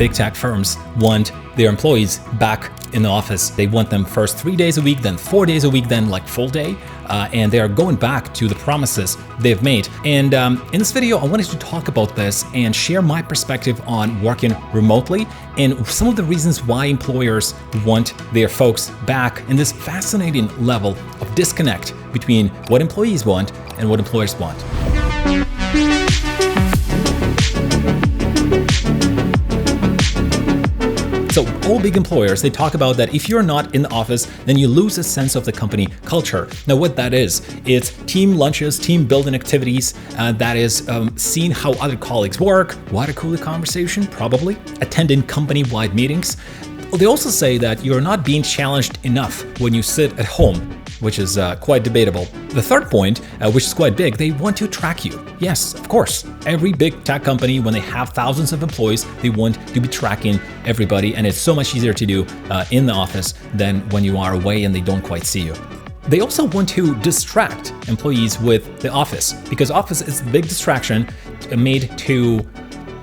big tech firms want their employees back in the office. They want them first 3 days a week, then 4 days a week, then like full day. And they are going back to the promises they've made. And in this video, I wanted to talk about this and share my perspective on working remotely and some of the reasons why employers want their folks back in this fascinating level of disconnect between what employees want and what employers want. So all big employers, they talk about that if you're not in the office, then you lose a sense of the company culture. Now what that is, it's team lunches, team building activities, that is seeing how other colleagues work, water cooler conversation, probably, attending company-wide meetings. They also say that you're not being challenged enough when you sit at home, which is quite debatable. The third point, which is quite big, they want to track you. Yes, of course. Every big tech company, when they have thousands of employees, they want to be tracking everybody, and it's so much easier to do in the office than when you are away and they don't quite see you. They also want to distract employees with the office, because office is a big distraction made to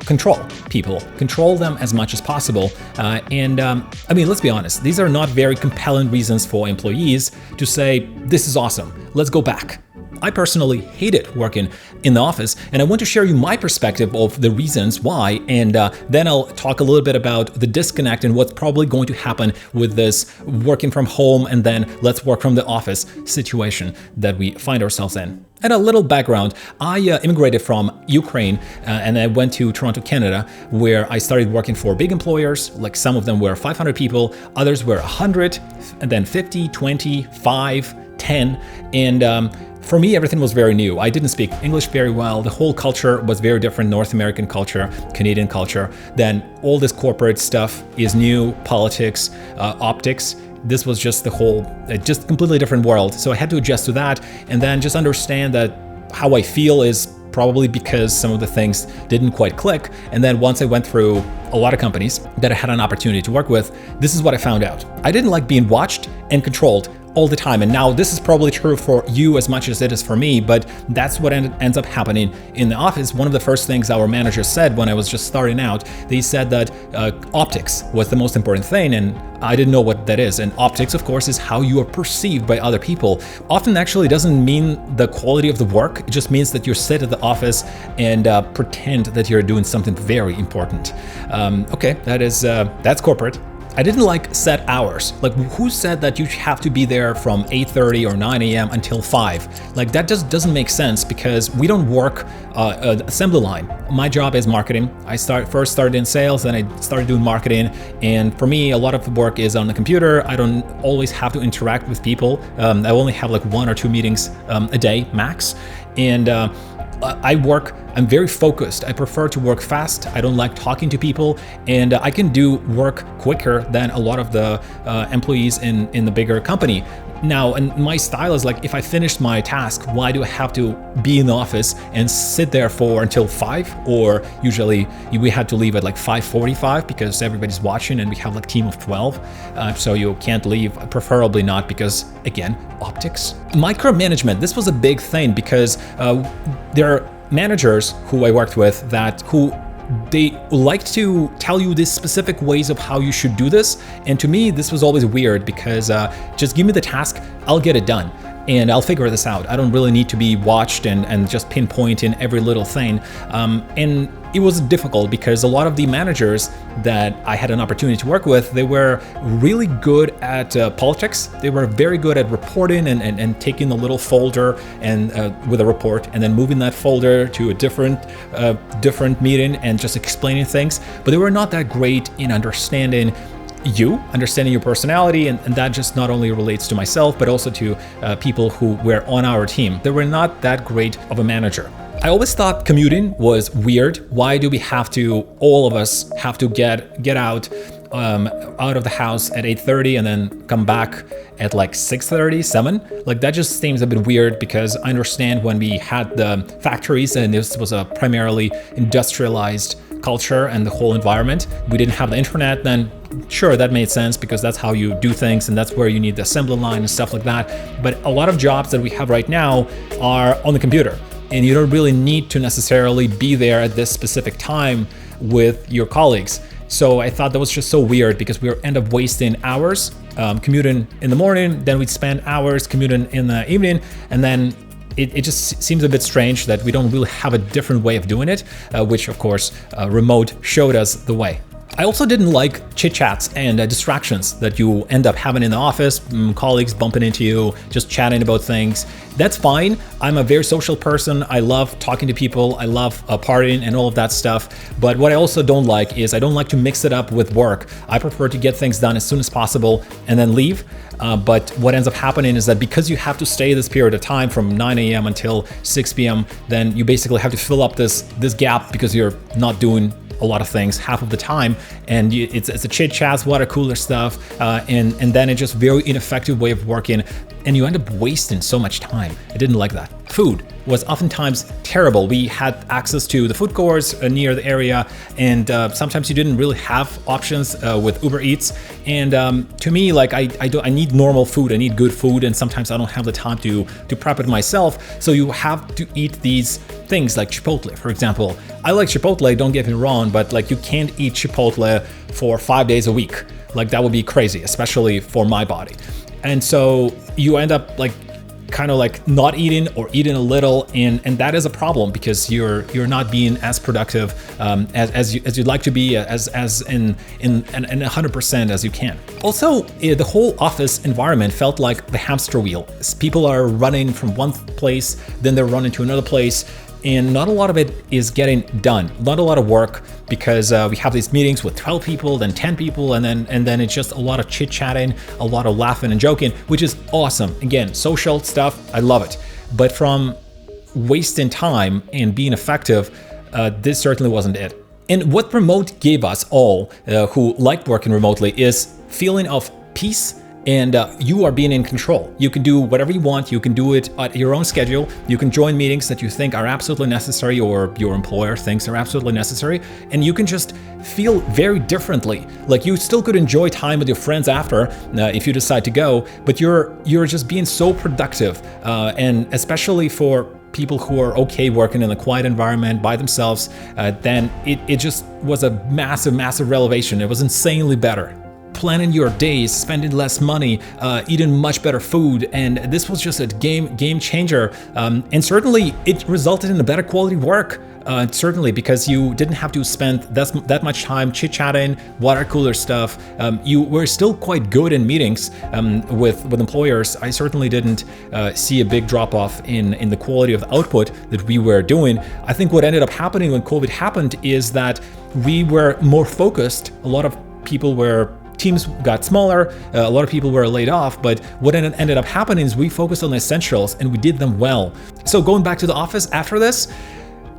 control people, control them as much as possible. I mean, let's be honest, these are not very compelling reasons for employees to say, this is awesome, let's go back. I personally hated working in the office, and I want to share you my perspective of the reasons why, and then I'll talk a little bit about the disconnect and what's probably going to happen with this working from home and then let's work from the office situation that we find ourselves in. And a little background, I immigrated from Ukraine and I went to Toronto, Canada, where I started working for big employers. Like some of them were 500 people, others were 100, and then 50, 20, 5, 10. And for me, everything was very new. I didn't speak English very well. The whole culture was very different, North American culture, Canadian culture. Then all this corporate stuff is new, politics, optics. This was just the whole, just completely different world. So I had to adjust to that and then just understand that how I feel is probably because some of the things didn't quite click. And then once I went through a lot of companies that I had an opportunity to work with, this is what I found out. I didn't like being watched and controlled all the time. And now this is probably true for you as much as it is for me, but that's what ends up happening in the office. One of the first things our manager said when I was just starting out, they said that optics was the most important thing, and I didn't know what that is. And optics, of course, is how you are perceived by other people. Often actually doesn't mean the quality of the work, it just means that you sit at the office and pretend that you're doing something very important. Okay, that's corporate. I didn't like set hours. Like, who said that you have to be there from 8:30 or 9 a.m. until 5? Like, that just doesn't make sense because we don't work assembly line. My job is marketing. I first started in sales, then I started doing marketing. And for me, a lot of the work is on the computer. I don't always have to interact with people. I only have like 1 or 2 meetings a day max. And I'm very focused. I prefer to work fast. I don't like talking to people, and I can do work quicker than a lot of the employees in the bigger company. Now, and my style is like, if I finished my task, why do I have to be in the office and sit there for until 5? Or usually we had to leave at like 5:45 because everybody's watching and we have like a team of 12. So you can't leave, preferably not, because again, optics. Micromanagement, this was a big thing because there are managers who I worked with who they like to tell you these specific ways of how you should do this. And to me, this was always weird because just give me the task, I'll get it done. And I'll figure this out. I don't really need to be watched and just pinpoint in every little thing. And it was difficult because a lot of the managers that I had an opportunity to work with, they were really good at politics. They were very good at reporting and taking the little folder and with a report and then moving that folder to a different meeting and just explaining things. But they were not that great in understanding your personality, and that just not only relates to myself, but also to people who were on our team. They were not that great of a manager. I always thought commuting was weird. Why do we have to, all of us have to get out of the house at 8:30 and then come back at like 6:30, 7? Like, that just seems a bit weird because I understand when we had the factories and this was a primarily industrialized culture and the whole environment, we didn't have the internet, then sure, that made sense because that's how you do things and that's where you need the assembly line and stuff like that. But a lot of jobs that we have right now are on the computer, and you don't really need to necessarily be there at this specific time with your colleagues. So I thought that was just so weird because we end up wasting hours commuting in the morning, then we'd spend hours commuting in the evening, and then it just seems a bit strange that we don't really have a different way of doing it, which of course remote showed us the way. I also didn't like chit chats and distractions that you end up having in the office, colleagues bumping into you, just chatting about things. That's fine. I'm a very social person. I love talking to people. I love partying and all of that stuff. But what I also don't like is I don't like to mix it up with work. I prefer to get things done as soon as possible and then leave. But what ends up happening is that because you have to stay this period of time from 9 a.m. until 6 p.m., then you basically have to fill up this gap because you're not doing a lot of things half of the time, and it's a chit chat, water cooler stuff, and then it's just very ineffective way of working, and you end up wasting so much time. I didn't like that. Food was oftentimes terrible. We had access to the food courts near the area, and sometimes you didn't really have options with Uber Eats. And to me, like I need normal food. I need good food, and sometimes I don't have the time to prep it myself. So you have to eat these things like Chipotle, for example. I like Chipotle, don't get me wrong, but like you can't eat Chipotle for 5 days a week. Like that would be crazy, especially for my body. And so you end up like kind of like not eating or eating a little, and that is a problem because you're not being as productive as you'd like to be, as in 100% as you can. Also, the whole office environment felt like the hamster wheel. People are running from one place, then they're running to another place, and not a lot of it is getting done. Not a lot of work because we have these meetings with 12 people, then 10 people, and then it's just a lot of chit-chatting, a lot of laughing and joking, which is awesome. Again, social stuff, I love it. But from wasting time and being effective, this certainly wasn't it. And what remote gave us all who liked working remotely is feeling of peace, and you are being in control. You can do whatever you want. You can do it at your own schedule. You can join meetings that you think are absolutely necessary or your employer thinks are absolutely necessary. And you can just feel very differently. Like you still could enjoy time with your friends after if you decide to go, but you're just being so productive. And especially for people who are okay working in a quiet environment by themselves, then it just was a massive elevation. It was insanely better. Planning your days, spending less money, eating much better food, and this was just a game changer. And certainly it resulted in a better quality work. Certainly, because you didn't have to spend that much time chit-chatting, water cooler stuff. You were still quite good in meetings with employers. I certainly didn't see a big drop-off in the quality of the output that we were doing. I think what ended up happening when COVID happened is that we were more focused. A lot of people teams got smaller, a lot of people were laid off, but what ended up happening is we focused on the essentials and we did them well. So going back to the office after this,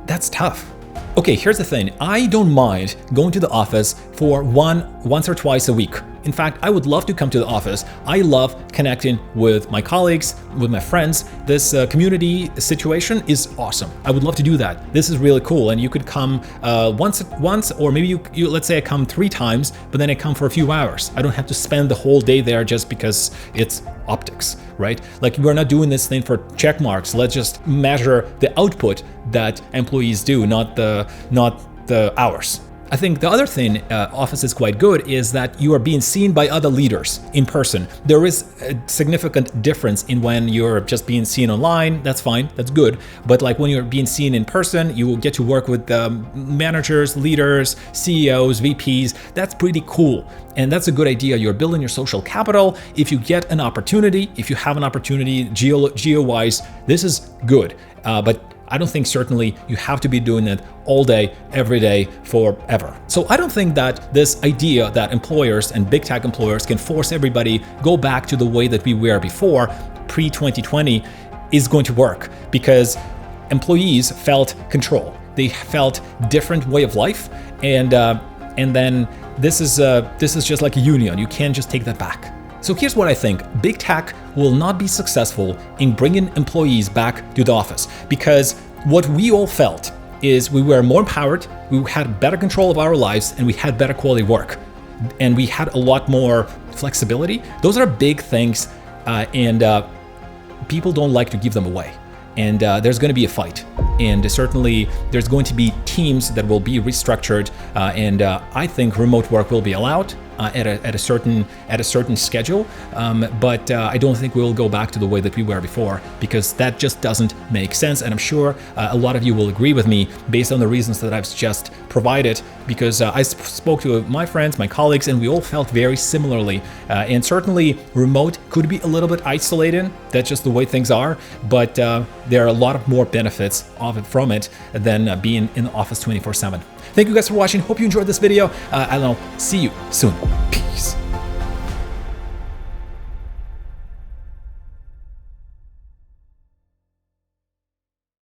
that's tough. Okay, here's the thing. I don't mind going to the office for once or twice a week. In fact, I would love to come to the office. I love connecting with my colleagues, with my friends. This community situation is awesome. I would love to do that. This is really cool. And you could come once, or maybe you let's say I come 3 times, but then I come for a few hours. I don't have to spend the whole day there just because it's optics, right? Like we're not doing this thing for check marks. Let's just measure the output that employees do, not the hours. I think the other thing Office is quite good is that you are being seen by other leaders in person. There is a significant difference in when you're just being seen online. That's fine, that's good. But like when you're being seen in person, you will get to work with managers, leaders, CEOs, VPs. That's pretty cool. And that's a good idea. You're building your social capital. If you get an opportunity, if you have an opportunity geo-wise, this is good. But I don't think certainly you have to be doing it all day, every day, forever. So I don't think that this idea that employers and big tech employers can force everybody go back to the way that we were before, pre-2020, is going to work, because employees felt control. They felt different way of life, and then this is just like a union. You can't just take that back. So here's what I think. Big tech will not be successful in bringing employees back to the office, because what we all felt is we were more empowered, we had better control of our lives, and we had better quality work. And we had a lot more flexibility. Those are big things, and people don't like to give them away. and there's going to be a fight. And certainly there's going to be teams that will be restructured, and I think remote work will be allowed at a certain schedule, but I don't think we'll go back to the way that we were before, because that just doesn't make sense. And I'm sure a lot of you will agree with me based on the reasons that I've just provided, because I spoke to my friends, my colleagues, and we all felt very similarly. And certainly remote could be a little bit isolating. That's just the way things are, but there are a lot of more benefits from it than being in the office 24/7. Thank you guys for watching. Hope you enjoyed this video, and I'll see you soon. Peace.